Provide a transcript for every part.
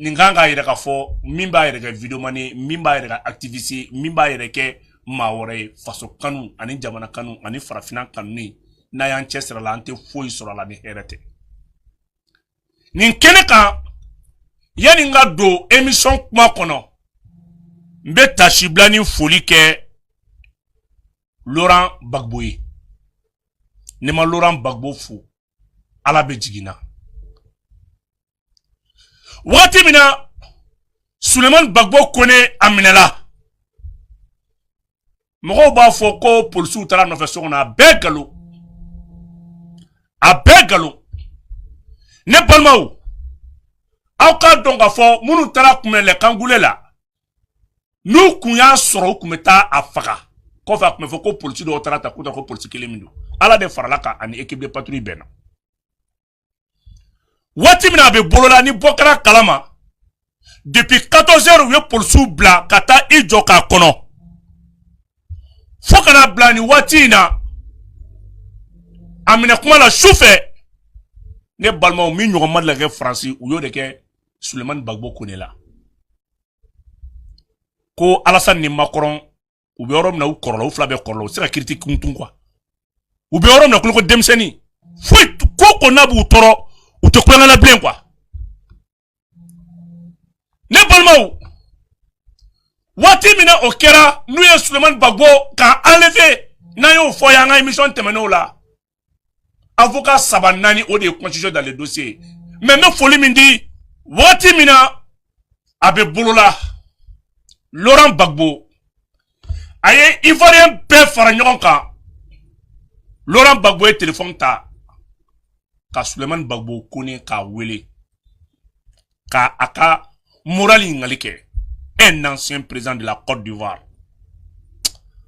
Ninganga yɛrɛ ka fɔ min b'a yɛrɛ kɛ videomani min b'a yɛrɛ ka activiste min b'a yɛrɛ kɛ maa wɛrɛ ye faso kanu ani jamana kanu ani farafina kanuni n'a y'an cɛ sira la an tɛ foyi sɔrɔ la ni hɛrɛ tɛ nin kɛnɛ kan yani n ka don émission kuma kɔnɔ n bɛ tasibila ni foli kɛ Laurent Gbagbo ye ne ma Laurent Gbagbo fo ala bɛ jiginna waati min na Suleiman Gbagbo Kone a minɛla mɔgɔw b'a fɔ ko polisiw taara nɔfɛ so kɔnɔ a bɛɛ galon ne balimaw aw ka dɔn ka fɔ minnu taara kunbɛn kangule la n'u kun y'a sɔrɔ u kun bɛ taa a faga kɔfɛ a kun bɛ fɔ ko polisi dɔw taara ta k'u ta ko polisi kelen min don ala de farala kan ani équipe de patrouille bɛnna waati min a bɛ bolola ni bɔ kɛra kalama depuis 14 heures u ye polisiw bila ka taa i jɔ k'a kɔnɔ fo kana bila ni waati in na a minɛ kuma la sufɛ ne balimaw min ɲɔgɔn ma lagɛ Faransi u y'o de kɛ Suleiman Gbagbo Kone la ko Alassane ni Macron u bɛ yɔrɔ min na u kɔrɔla u fila bɛɛ kɔrɔla u se ka critique kuntun quoi u bɛ yɔrɔ min na ko denmisɛnnin foyi ko n'a b'u tɔɔrɔ u tɛ kulonkɛ la bilen quoi ne balimaw waati min na o kɛra n'u ye Suleiman Gbagbo k'a enlever n'an y'o fɔ y'an ka émission tɛmɛnenw la avocat 3 4 o de ye constitution dans le dossier mais n bɛ foli min di waati min na a bɛ bolola Laurent Gbagbo a ye Ivoirien bɛɛ fara ɲɔgɔn kan Laurent Gbagbo ye téléphone ta ka Suleiman Gbagbo Kone k'a wele ka a ka moral ɲininkali kɛ un ancien président de la Côte d'Ivoire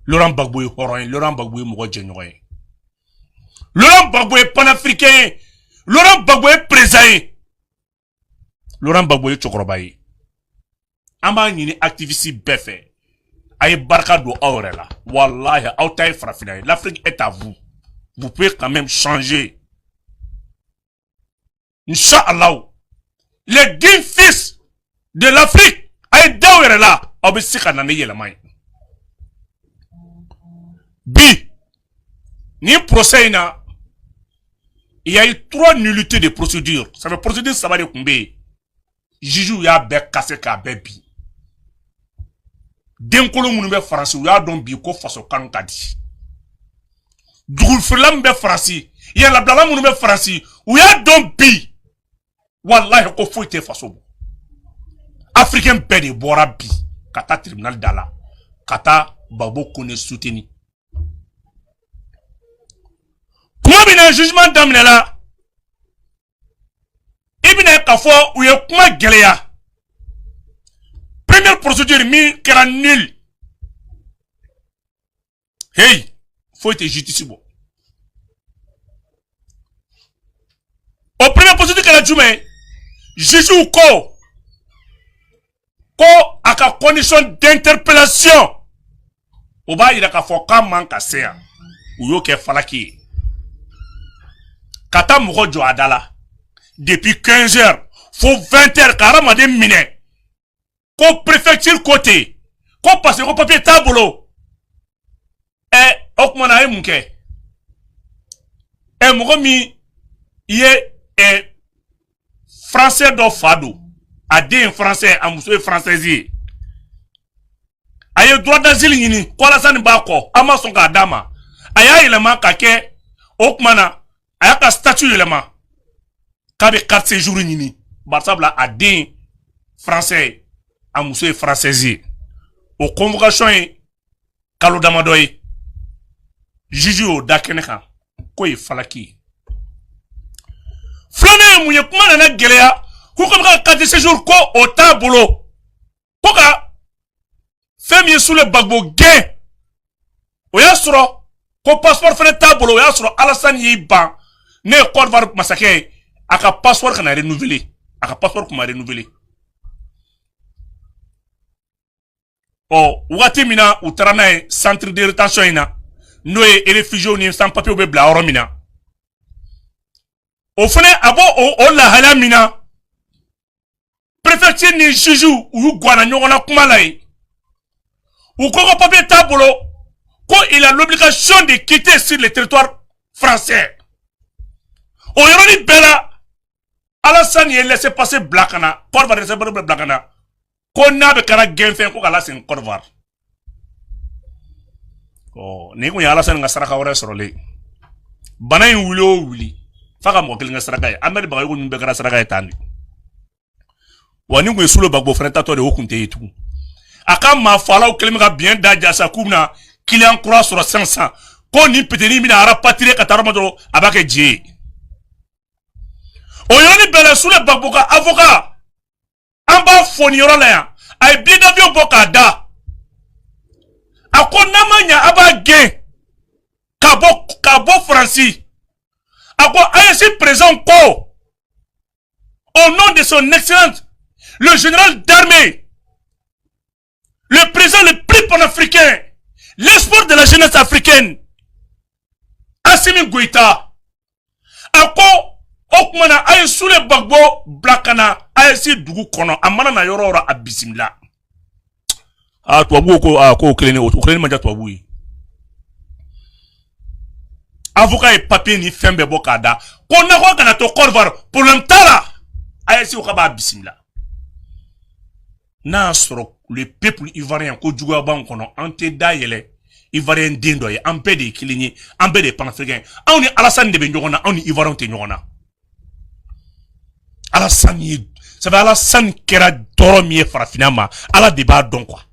Laurent Gbagbo ye hɔrɔn ye Laurent Gbagbo ye mɔgɔ jɛɲɔgɔn ye Laurent Gbagbo ye panafricain ye Laurent Gbagbo ye président ye Laurent Gbagbo ye cɛkɔrɔba ye an b'a ɲini activiste bɛɛ fɛ a ye barika don aw yɛrɛ la wallahi aw ta ye farafina ye l'Afrique est à vous vous pouvez quand même changer Inch'Allah les 10 fils de l'Afrique a ye daw yɛrɛ la aw bɛ se ka na ni yɛlɛma ye bi ni procès in na il y a eu 3 nullités de procédure ça fait procédure 3 de kun bɛ yen juge y'a bɛɛ kase k'a bɛɛ bi denkolo minnu bɛ Faransi u y'a dɔn bi ko faso kanu ka di dugufirila min bɛ Faransi yɛlɛbilala minnu bɛ Faransi u y'a dɔn bi wallahi ko foyi tɛ faso bɔ africain bɛɛ de bɔra bi ka taa tribunal da la ka taa Gbagbo Kone soutenir kuma min na jugement daminɛ la i bɛna k'a fɔ u ye kuma gɛlɛya première procédure min kɛra nul hey foyi tɛ justice bɔ o première procédure kɛra jumɛn juge ko a ka condition d'interpellation o b'a yira k'a fɔ k'a man ka se yan u y'o kɛ falaki ye ka taa mɔgɔ jɔ a da la depuis 15 heures fo 20 heures ka hadamaden minɛ ko préfecture côté ko parce que ko papier t'a bolo o kuma na a ye mun kɛ mɔgɔ min ye français dɔ fa don a den français a muso ye française ye a ye droit d'asile ɲini ko Alassane b'a kɔ an ma sɔn k'a d'a ma a y'a yɛlɛma ka kɛ o kuma na a y'a ka statut yɛlɛma k'a bɛ carte séjour ɲini barisabula a den français a muso ye française ye o convocation ye kalo damadɔ ye juge y'o da kɛnɛ kan k'o ye falaki ye filanan ye mun ye kuma nana gɛlɛya k'u ka ka carte séjour ko o t'a bolo ko ka fɛn min ye Sule Gbagbo gɛn o y'a sɔrɔ ko passeport fana t'a bolo o y'a sɔrɔ Alassane y'i ban ne ye Côte d'Ivoire masakɛ ye a ka passeport kana renouveler a ka passeport kun ma renouveler waati min na u taara n'a ye centre de rétention in na n'o ye réfugiés ni sans papiers bɛ bila yɔrɔ min na o fana a b'o o lahalaya min na préfecture ni juge ou guana nyongona kumalai. Ou koko papier tabolo, quand il a l'obligation de quitter sur le territoire français. Oyoni Bella, Alassane il laissé passer Blakana, Corvar laissé passer Blakana. Qu'on a bekara genfen ko kala sen Corvar. Oh, neko ya Alassane nga saraka wara sorole. Bana yin wuli. Faka mo kelinga saraka ya. Ameri bagay ko nyumbe kara saraka ya tandi. Wani ko sulo bagbo frenta to de okunte yitu. Aka ma fala o kelima bien daja sa kumna client croix sur 500. Ko ni peteni mina ara patire katara madro abake dje. Oyoni Bella sous le bagbo ka avocat. Amba foni yoro la ya. Ay bi d'avion boka da. Ako namanya aba gen. Kabo Francis. Ako ayesi présent ko. Au nom de son excellence, le général d'armée, le président le plus panafricain, l'espoir de la jeunesse africaine, Assimi Goïta. Ako okmana ay sous le bagbo blakana ayesi dugu kono amana na yorora abisimla. Ah toi ko ukleni manja toi bui. Avocat et papier ni fembe bokada. Qu'on a quoi kana to Corvar pour l'entara. Ayesi okaba abisimla. Na soro le peuple ivoirien ko djuga ban kono ante dayele ivoirien dindo ye ampe de kilinyi ampe de panafricain. On est Alassane de Benjogona, on est ivoirien te nyogona. Alassane, ça va Alassane kera doromie farafinama, ala débat donc quoi.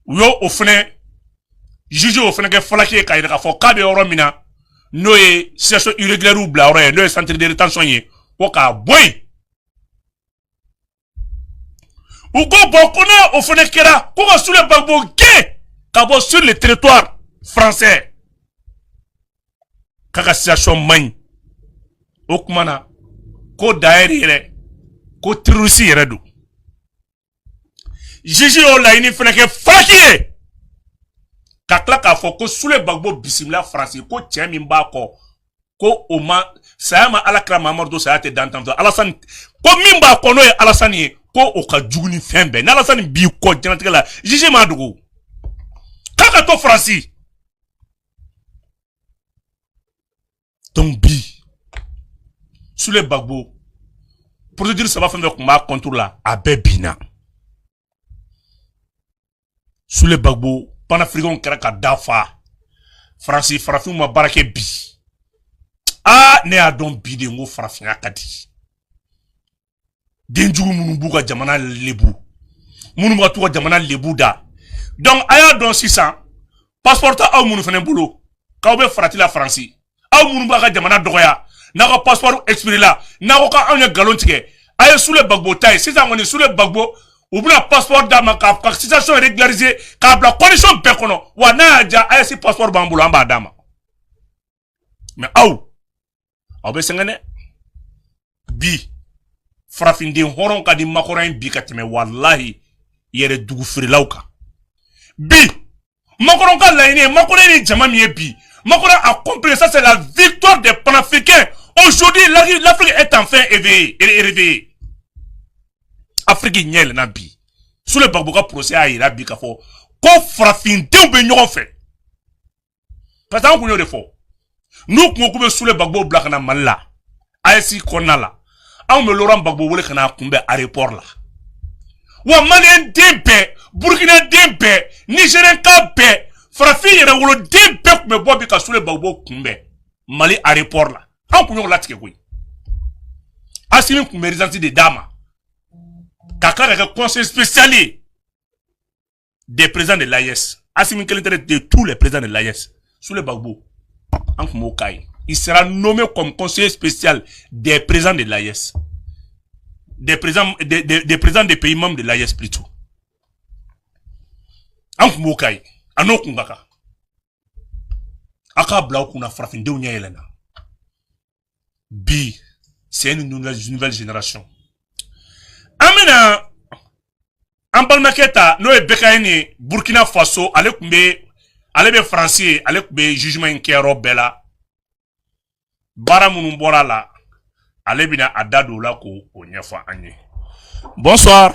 Yo au fene juge au fene ke falaki ka ida fo kabe oromina noé situation irrégulière ou bla ore noé centre de rétention ye ko ka boy. Ou go bokona au fene kera ko ka sous le bagbo gay ka sur le territoire français. Kaka situation main okumana ko daeri yere ko terroriste yere do. Jiji o la ini fene ke falaki kakla ka fo ko sous le bagbo bisimila français ko tien min ba ko oma sayama alakra mamardo sayate dantanto Alassane ko min ba ko no e Alassane ko o ka juguni fembe na Alassane bi ko janatika la jiji ma dugo kaka to français donc bi sous le bagbo pour te dire ça va faire combat contre la abebina sous le bagbo panafricain kera dafa français farafin ma barake bi ah ne a don bi de ngo farafin akati denjugu munu buka jamana lebu munu ba tuka jamana lebu da donc aya don 600 passeport a munu fene bolo ka be farati la français a munu ba ka jamana dogoya na ko passeport expiré la na ko ka anya galon tike aya sous le bagbo tay 600 ngoni sous le bagbo ou bien passeport dama ka situation régularisée ka bla condition be kono wa na ja ay si passeport bambulo amba dama mais aw be sengane bi farafindi horon ka di makoran bi ka teme wallahi yere dugu firilauka bi makoran ka laine makoran ni jama mi bi makoran a compris ça c'est la victoire des panafricains aujourd'hui l'Afrique est enfin éveillée Afrique nyel na bi sous le bagboka procès a ira bi ka fo ko frafin de be nyon fait parce que on de fo nous ko be sous le bagbo black na malla ayesi konala on me Laurent Gbagbo wole kana kumbe aéroport la wa malien dempe burkina dempe nigérien kampe frafin yere wolo dempe me bobi ka sous le bagbo kumbe mali aéroport la on ko la tike koy asimi kumbe résidence de dama Kaka est conseil spécial des présidents de l'AIS. Assimi Kelentele de tous les présidents de l'AIS. Sous le Bagbo. Il sera nommé comme conseiller spécial des présidents de l'AIS. Des présidents des pays membres de l'AIS plutôt. Ankumokai. Anokungaka. Aka Blaokuna Frafin de Unia Elena. B. C'est une nouvelle génération. Amena Ambalmaketa no e bekaini Burkina Faso ale be français ale be jugement inkero bela bara munun bora la ale bina adado la ko onyefa anye. Bonsoir.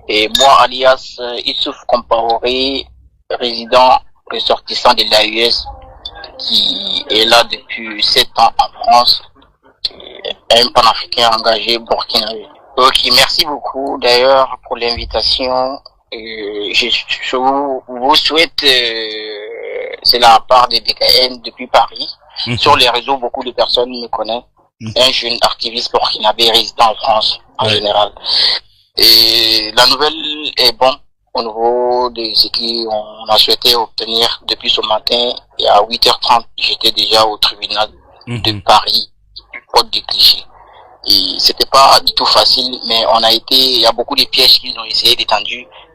Et moi, alias Issouf Compaoré, résident ressortissant de l'AUS, qui est là depuis 7 ans en France, un panafricain engagé burkinabé. Ok, merci beaucoup d'ailleurs pour l'invitation. Je vous souhaite, c'est la part des DKN depuis Paris. Sur les réseaux, beaucoup de personnes me connaissent. Un jeune activiste burkinabé résident en France en général. Et la nouvelle est bonne au niveau de ce qu'on a souhaité obtenir depuis ce matin. Et à 8h30, j'étais déjà au tribunal de Paris, Porte des Clichés. Et c'était pas du tout facile, mais il y a beaucoup de pièges qu'ils ont essayé d'étendre.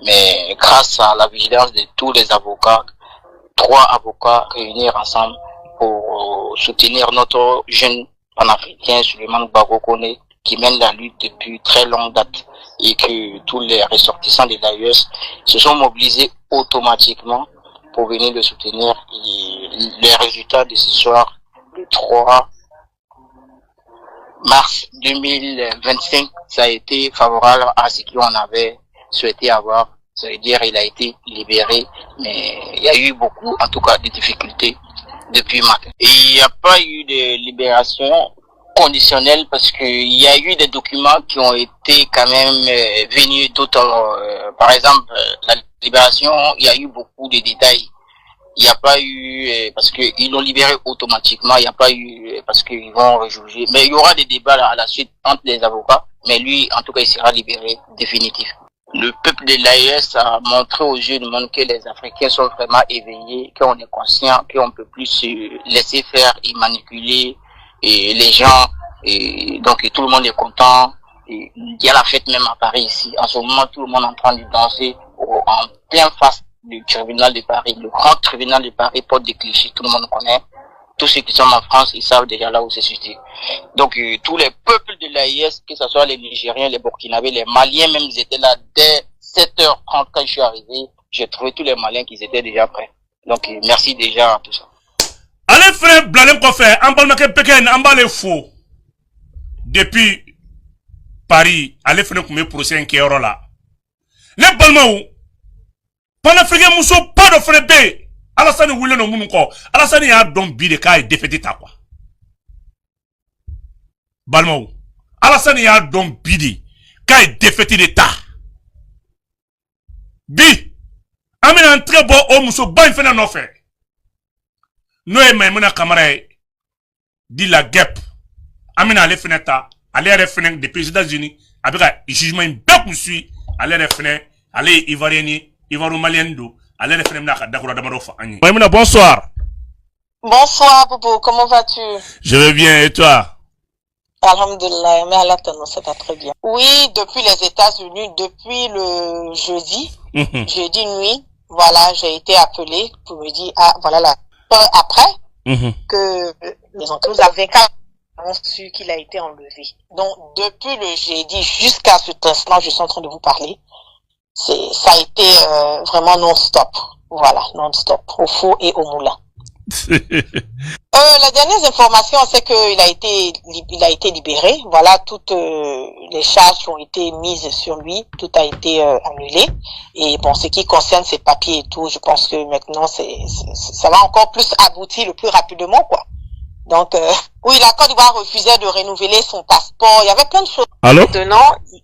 Mais grâce à la vigilance de tous les avocats, 3 avocats réunis ensemble pour soutenir notre jeune panafricain Souleymane Gbagbo Kone, qui mène la lutte depuis très longue date, et que tous les ressortissants de l'AUS se sont mobilisés automatiquement pour venir le soutenir. Et les résultats de ce soir, le 3 mars 2025, ça a été favorable à ce qu'on avait souhaité avoir. Ça veut dire qu'il a été libéré, mais il y a eu beaucoup, en tout cas, de difficultés depuis matin. Et il n'y a pas eu de libération conditionnelle parce qu'il y a eu des documents qui ont été quand même venus d'autres. Par exemple, la libération, il y a eu beaucoup de détails. Il n'y a pas eu, parce qu'ils l'ont libéré automatiquement, il n'y a pas eu, parce qu'ils vont rejuger. Mais il y aura des débats à la suite entre les avocats, mais lui, en tout cas, il sera libéré définitif. Le peuple de l'AES a montré aux yeux du monde que les Africains sont vraiment éveillés, qu'on est conscient, qu'on ne peut plus se laisser faire et manipuler et les gens. Et donc tout le monde est content. Et il y a la fête même à Paris ici. En ce moment, tout le monde est en train de danser en plein face du tribunal de Paris, le grand tribunal de Paris, Porte des Clichés, tout le monde connaît. Tous ceux qui sont en France, ils savent déjà là où c'est situé. Donc, tous les peuples de l'AIS, que ce soit les Nigériens, les Burkinabés, les Maliens, même, ils étaient là dès 7h30 quand je suis arrivé. J'ai trouvé tous les Maliens qui étaient déjà prêts. Donc, merci déjà à tout ça. Allez, frère, Blalem Kofé, en bas de Pékin, en bas les faux. Depuis Paris, allez, frère, comme procès un qui est là. Les Balmaou, panafricains, mousso, pas de frère B. Alassane wule no munu ko Alassane ya don bi de ka défaité ta quoi Balmaou Alassane ya don bi de ka défaité de ta bi amina entre bo o muso ban fena no fe no e Maimouna Camara di la guêpe amina ale feneta ale refenen depuis les États-Unis avec un jugement bien poursuivi ale refenen ale ivoirieni ivoiro-malien do. Maimouna, bonsoir. Bonsoir, Boubou, comment vas-tu? Je vais bien, et toi? Alhamdulillah, mais Allah te ça va très bien. Oui, depuis les États-Unis, depuis le jeudi, jeudi nuit, voilà, j'ai été appelé pour me dire, ah, voilà, la après, que les enquêteurs ont su qu'il a été enlevé. Donc, depuis le jeudi jusqu'à ce instant, je suis en train de vous parler. Ça a été vraiment non-stop. Voilà, non-stop. Au faux et au moulin. La dernière information, c'est qu'il a été libéré. Voilà, toutes les charges qui ont été mises sur lui, tout a été annulé. Et bon, ce qui concerne ses papiers et tout, je pense que maintenant, ça va encore plus aboutir le plus rapidement, quoi. Donc, oui, la Côte d'Ivoire refusait de renouveler son passeport. Il y avait plein de choses. Allô?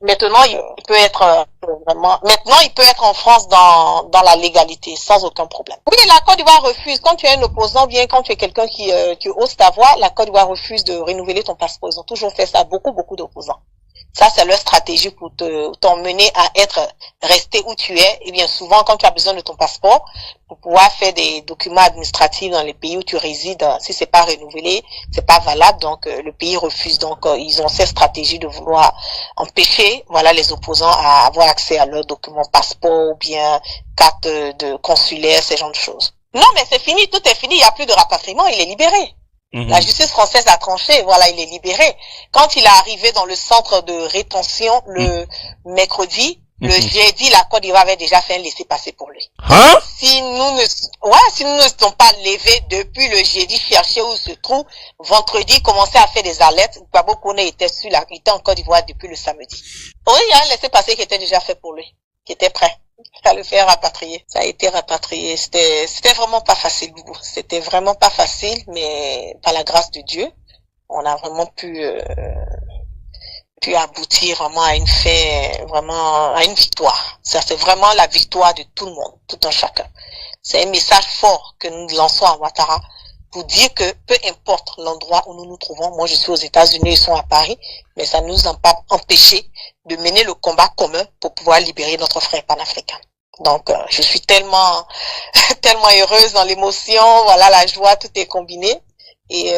Maintenant, il peut être vraiment. Maintenant, il peut être en France dans la légalité, sans aucun problème. Oui, la Côte d'Ivoire refuse. Quand tu es un opposant, bien quand tu es quelqu'un qui ose ta voix, la Côte d'Ivoire refuse de renouveler ton passeport. Ils ont toujours fait ça. Beaucoup d'opposants. Ça, c'est leur stratégie pour t'emmener à resté où tu es. Et bien souvent, quand tu as besoin de ton passeport, pour pouvoir faire des documents administratifs dans les pays où tu résides, si c'est pas renouvelé, c'est pas valable, donc le pays refuse. Donc, ils ont cette stratégie de vouloir empêcher, voilà, les opposants à avoir accès à leurs documents passeport ou bien carte de consulaire, ce genre de choses. Non, mais c'est fini, tout est fini, il n'y a plus de rapatriement, il est libéré. La justice française a tranché, voilà, il est libéré. Quand il est arrivé dans le centre de rétention le mercredi, Le jeudi, la Côte d'Ivoire avait déjà fait un laissez-passer pour lui. Hein? Si nous ne sommes pas levés depuis le jeudi, chercher où il se trouve, vendredi, commencer à faire des alertes. Gbagbo Kone était en Côte d'Ivoire depuis le samedi. Oui, il y a un laissez-passer qui était déjà fait pour lui, qui était prêt à le faire rapatrier. Ça a été rapatrié. C'était vraiment pas facile, Boubou. C'était vraiment pas facile, mais par la grâce de Dieu, on a vraiment pu aboutir vraiment à une à une victoire. Ça, c'est vraiment la victoire de tout le monde, tout un chacun. C'est un message fort que nous lançons à Ouattara pour dire que peu importe l'endroit où nous nous trouvons, moi je suis aux États-Unis, ils sont à Paris, mais ça ne nous a pas empêché de mener le combat commun pour pouvoir libérer notre frère panafricain. Donc, je suis tellement heureuse dans l'émotion, voilà, la joie, tout est combiné. Et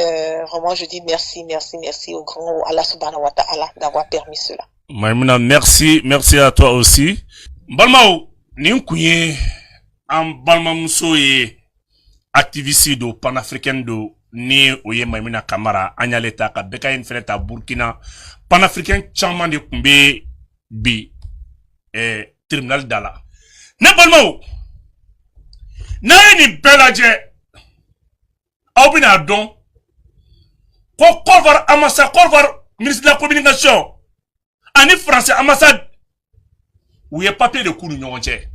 vraiment, je dis merci au grand Allah subhanahu wa ta'ala d'avoir permis cela. Maïmouna, merci à toi aussi. Balmao, ni kouye en balmamousso et activiste do panafricain do ni oye Maïmouna Kamara anyaleta ka beka en feneta Burkina panafricain chaman de kumbe bi tribunal dala. Ne balmao na ni belaje au bina don Côte ambassade, ministre de la communication, en français ambassade, où il y a papier de coup de nyonche.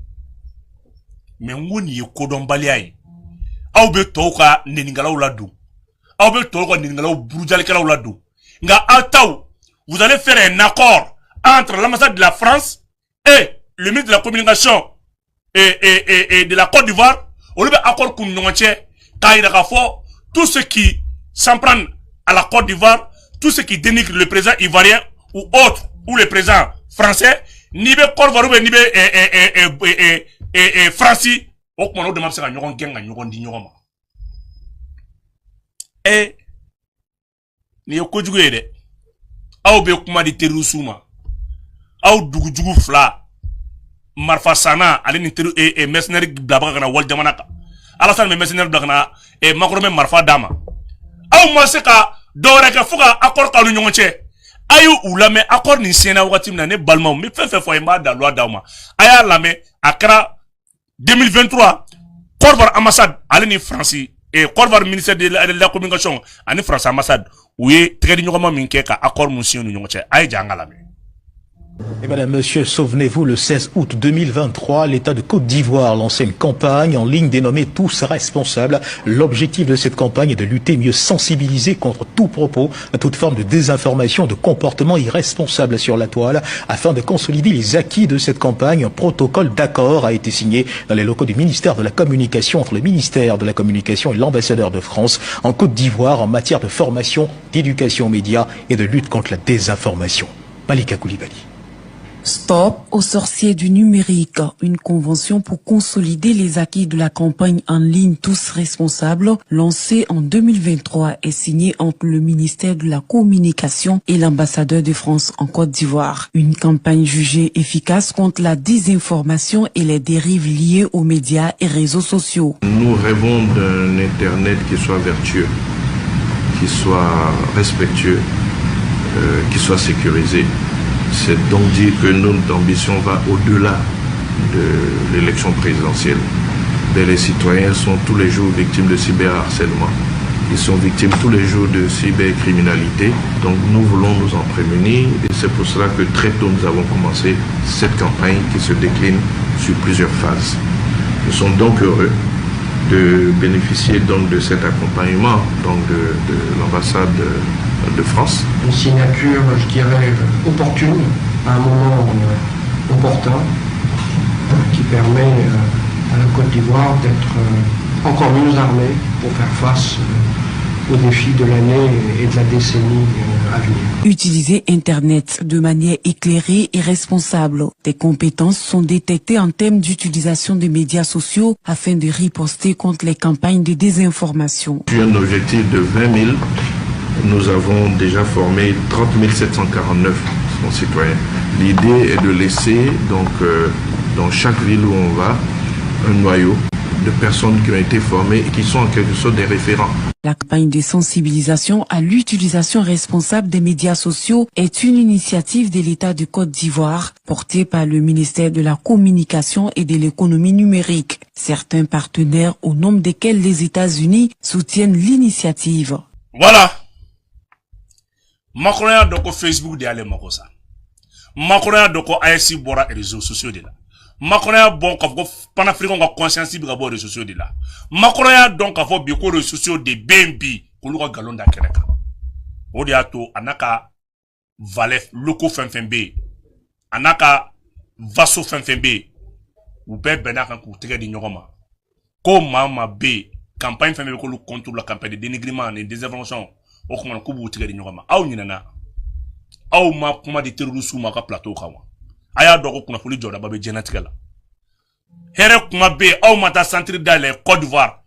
Mais on y est codon baliaï. Aube toka neningala ou ladou. Aube toka neningala ou broujalekala ou ladou. Nga ataou, vous allez faire un accord entre l'ambassade de la France et le ministre de la communication et de la Côte d'Ivoire. Au lieu d'accord coup de nyonche, tout ce qui s'en prend à la Côte d'Ivoire, tout ce qui dénigre le président ivoirien ou autre, ou le président français, ni be Côte d'Ivoire, ni be Francis, au commandant de Marseille, nyogon genga, nyogon di nyogon. Ni yoko jugu yede, au be kuma di terusuma, au dugu fla, marfa sana, ale ni teru mercenaire blabaka na wal jamanaka, alasan me mercenaire blabaka na makrome marfa dama. Aw ma se ka dɔwɛrɛ kɛ fo ka accord k'aw ni ɲɔgɔn cɛ a y'u lamɛn accord nin siɲɛna wagati min na ne balimaw n bɛ fɛn fɛn fɔ n b'a da loi d'aw ma a y'a lamɛn a kɛra 2023 Côte d'Ivoire ambassade ale ni Faransi Côte d'Ivoire ministère de la communication ani France ambassade u ye tɛgɛdiɲɔgɔnma min kɛ ka accord mun signé u ni ɲɔgɔn cɛ a ye ja an ka lamɛn. Et madame, monsieur, souvenez-vous, le 16 août 2023, l'État de Côte d'Ivoire lançait une campagne en ligne dénommée Tous responsables. L'objectif de cette campagne est de lutter, mieux sensibiliser contre tout propos, toute forme de désinformation, de comportement irresponsable sur la toile. Afin de consolider les acquis de cette campagne, un protocole d'accord a été signé dans les locaux du ministère de la Communication entre le ministère de la Communication et l'ambassadeur de France en Côte d'Ivoire en matière de formation, d'éducation aux médias et de lutte contre la désinformation. Malika Koulibaly. Stop aux sorciers du numérique, une convention pour consolider les acquis de la campagne en ligne Tous responsables, lancée en 2023 et signée entre le ministère de la Communication et l'ambassadeur de France en Côte d'Ivoire. Une campagne jugée efficace contre la désinformation et les dérives liées aux médias et réseaux sociaux. Nous rêvons d'un Internet qui soit vertueux, qui soit respectueux, qui soit sécurisé. C'est donc dire que notre ambition va au-delà de l'élection présidentielle. Mais les citoyens sont tous les jours victimes de cyberharcèlement. Ils sont victimes tous les jours de cybercriminalité. Donc nous voulons nous en prémunir et c'est pour cela que très tôt nous avons commencé cette campagne qui se décline sur plusieurs phases. Nous sommes donc heureux de bénéficier donc de cet accompagnement donc de l'ambassade de France. Une signature, je dirais, opportune, à un moment opportun, qui permet à la Côte d'Ivoire d'être encore mieux armée pour faire face aux défis de l'année et de la décennie à venir. Utiliser Internet de manière éclairée et responsable. Des compétences sont détectées en termes d'utilisation des médias sociaux afin de riposter contre les campagnes de désinformation. Sur un objectif de 20 000, nous avons déjà formé 30 749 concitoyens. L'idée est de laisser donc dans chaque ville où on va un noyau de personnes qui ont été formées et qui sont en quelque sorte des référents. La campagne de sensibilisation à l'utilisation responsable des médias sociaux est une initiative de l'État de Côte d'Ivoire portée par le ministère de la Communication et de l'économie numérique. Certains partenaires, au nombre desquels les États-Unis, soutiennent l'initiative. Voilà. Macron a donc Facebook de aller Makosa. Macron a donc ASI Bora et réseaux sociaux de là. Macron a bon quand panafricain a conscience de les réseaux sociaux de là. Macron a donc à faire beaucoup de réseaux sociaux de BNB pour le galon d'Akereka. Odiato anaka valef loko fenfembe anaka vaso fenfembe ou be benaka ku tege di nyogoma. Ko mama be campagne fenfembe ko lu contre la campagne de dénigrement et désinformation o kuma ko bu tege di nyogoma. Aw nyinana. Aw ma kuma di terrorisme ma ka plateau kawa. Aya doko kuna fuli joda babe jenatikala. Here kuma be aw mata centre dans les Côte d'Ivoire.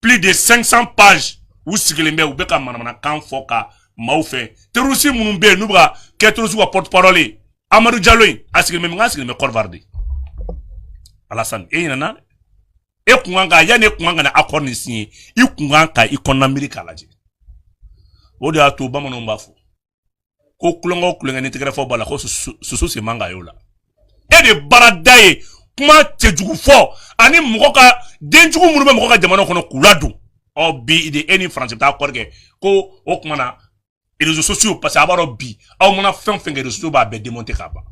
Plus de 500 pages ou sigilembe ou beka manamana kan foka maufe. Terrorisme munun be nubra ke terrorisme wa porte-parole. Amadou Diallo asigileme nga sigileme Côte d'Ivoire. Alassane e nana e kunga ya ne kunga na accord ni signé i kunga ka i kon America laje. Odi ato bamano mbafu. Ko kulongo kulenga ni tigre fo bala ko susu se manga yola e de baradaye kuma tejugu fo ani mukoka denjugu munube mukoka jamano kono kuladu o bi de eni français ta korge ko o kuma na réseaux sociaux parce abaro bi aw mona fen réseaux sociaux ba be démonter kaba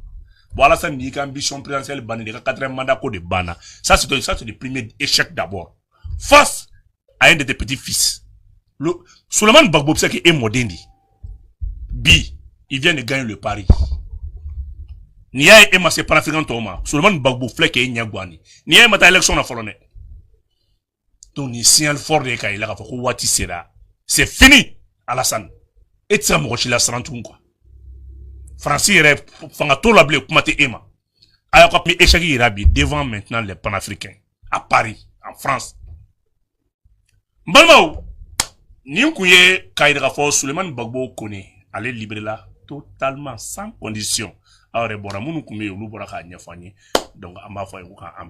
voilà ça ni ambition présidentielle bani de 4e mandat ko de bana ça c'est le premier échec d'abord face à un de tes petits-fils le Souleymane Gbagbo c'est qui est modendi bi il vient de gagner le pari. Ni a émassé par l'Africain Thomas. Souleymane Gbagbo flèque et Nyagwani. Ni a émassé l'élection à Folonais. Donc, ni signal fort de Kaï, là, Wati sera. C'est fini, Alassane. Et ça, moi, je l'ai senti, quoi. Francis, il fanga tout la blé, comme tu Emma. Alors, quand il échec, il rabi devant maintenant les panafricains. À Paris, en France. Balmao. Ni un couillé, Kaï, Souleymane Gbagbo connaît. Allez libérer là. Totalement sans condition. Alors, bon, nous, nous, nous, donc, à ma foi, on va en